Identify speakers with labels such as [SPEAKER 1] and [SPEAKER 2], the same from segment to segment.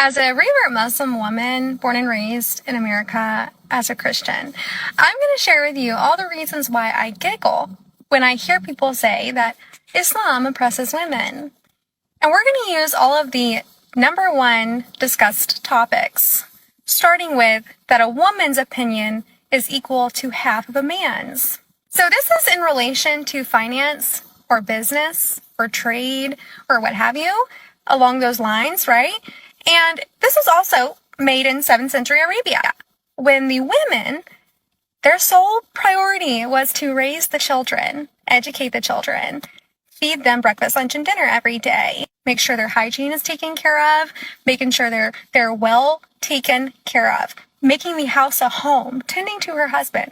[SPEAKER 1] As a Revert Muslim woman born and raised in America as a Christian, I'm going to share with you all the reasons why I giggle when I hear people say that Islam oppresses women. And we're going to use all of the number one discussed topics, starting with that a woman's opinion is equal to half of a man's. So this is in relation to finance or business or trade or what have you, along those lines, right? And this was also made in 7th century Arabia, when the women, their sole priority was to raise the children, educate the children, feed them breakfast, lunch, and dinner every day, make sure their hygiene is taken care of, making sure they're well taken care of, making the house a home, tending to her husband.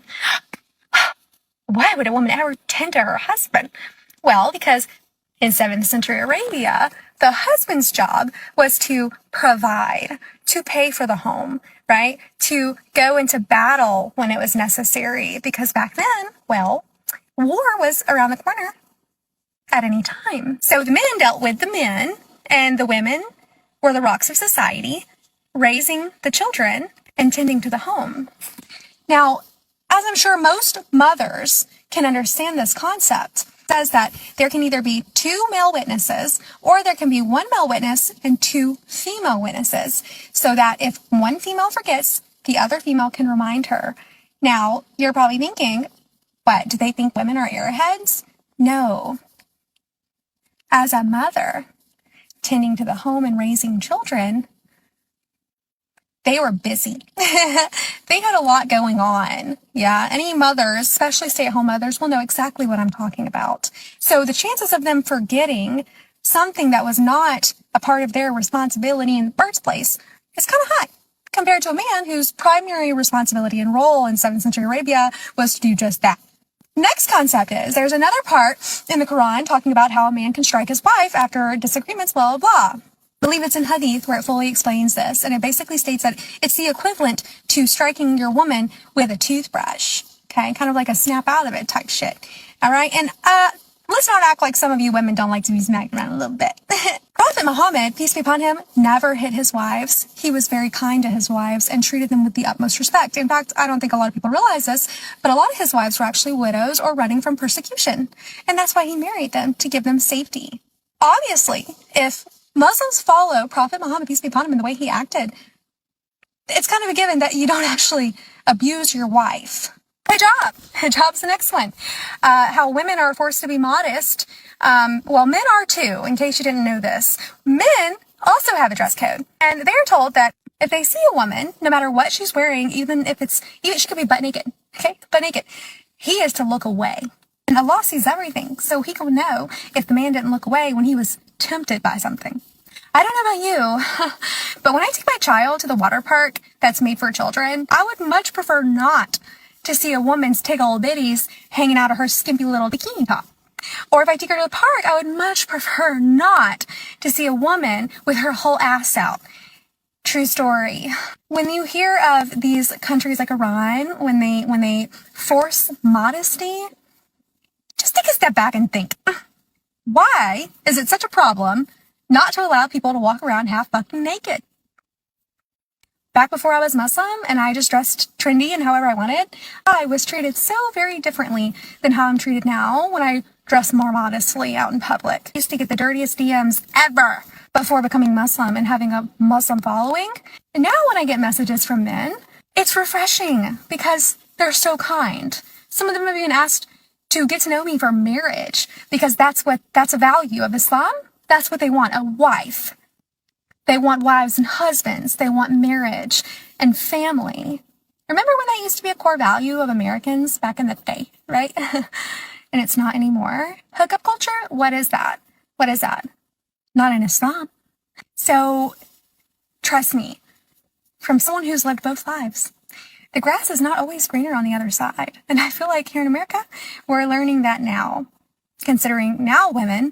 [SPEAKER 1] Why would a woman ever tend to her husband? Well, because in 7th century Arabia, the husband's job was to provide, to pay for the home, right? To go into battle when it was necessary. Because back then, well, war was around the corner at any time. So the men dealt with the men, and the women were the rocks of society, raising the children and tending to the home. Now, as I'm sure most mothers can understand this concept, says that there can either be 2 male witnesses or there can be 1 male witness and 2 female witnesses, so that if one female forgets, the other female can remind her. Now, you're probably thinking, what, do they think women are airheads? No. As a mother, tending to the home and raising children, they were busy. They had a lot going on. Yeah, any mothers, especially stay-at-home mothers, will know exactly what I'm talking about. So the chances of them forgetting something that was not a part of their responsibility in the first place is kind of high compared to a man whose primary responsibility and role in 7th century Arabia was to do just that. Next concept is there's another part in the Quran talking about how a man can strike his wife after disagreements, blah, blah, blah. I believe it's in Hadith where it fully explains this, and it basically states that it's the equivalent to striking your woman with a toothbrush, okay? Kind of like a snap out of it type shit, all right? And let's not act like some of you women don't like to be smacked around a little bit. Prophet Muhammad, peace be upon him, never hit his wives. He was very kind to his wives and treated them with the utmost respect. In fact, I don't think a lot of people realize this, but a lot of his wives were actually widows or running from persecution, and that's why he married them, to give them safety. Obviously, if Muslims follow Prophet Muhammad, peace be upon him, in the way he acted, it's kind of a given that you don't actually abuse your wife. Hijab's the next one. How women are forced to be modest. Well, men are too, in case you didn't know this. Men also have a dress code. And they're told that if they see a woman, no matter what she's wearing, even she could be butt naked, okay? Butt naked. He is to look away. And Allah sees everything, so he can know if the man didn't look away when he was tempted by something. I don't know about you, but when I take my child to the water park that's made for children, I would much prefer not to see a woman's tickle bitties hanging out of her skimpy little bikini top. Or if I take her to the park, I would much prefer not to see a woman with her whole ass out. True story. When you hear of these countries like Iran, when they force modesty, just take a step back and think, why is it such a problem not to allow people to walk around half fucking naked? Back before I was Muslim and I just dressed trendy and however I wanted, I was treated so very differently than how I'm treated now when I dress more modestly out in public. I used to get the dirtiest DMs ever before becoming Muslim and having a Muslim following. And now when I get messages from men, it's refreshing because they're so kind. Some of them have even asked to get to know me for marriage, because that's a value of Islam. That's what they want, a wife. They want wives and husbands. They want marriage and family. Remember when that used to be a core value of Americans back in the day, right? And it's not anymore. Hookup culture? What is that? What is that? Not in Islam. So, trust me, from someone who's lived both lives, the grass is not always greener on the other side. And I feel like here in America, we're learning that now, considering now women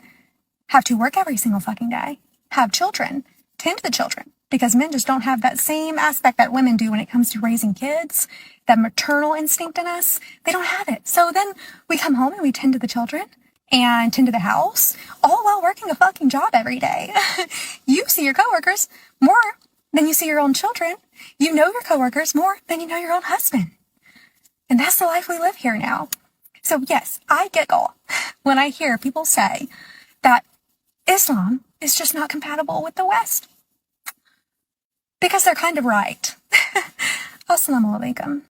[SPEAKER 1] have to work every single fucking day, have children, tend to the children, because men just don't have that same aspect that women do when it comes to raising kids, that maternal instinct in us. They don't have it. So then we come home and we tend to the children and tend to the house, all while working a fucking job every day. You see your coworkers more than you see your own children. You know your coworkers more than you know your own husband. And that's the life we live here now. So yes, I giggle when I hear people say that Islam is just not compatible with the West. Because they're kind of right. Assalamu alaikum.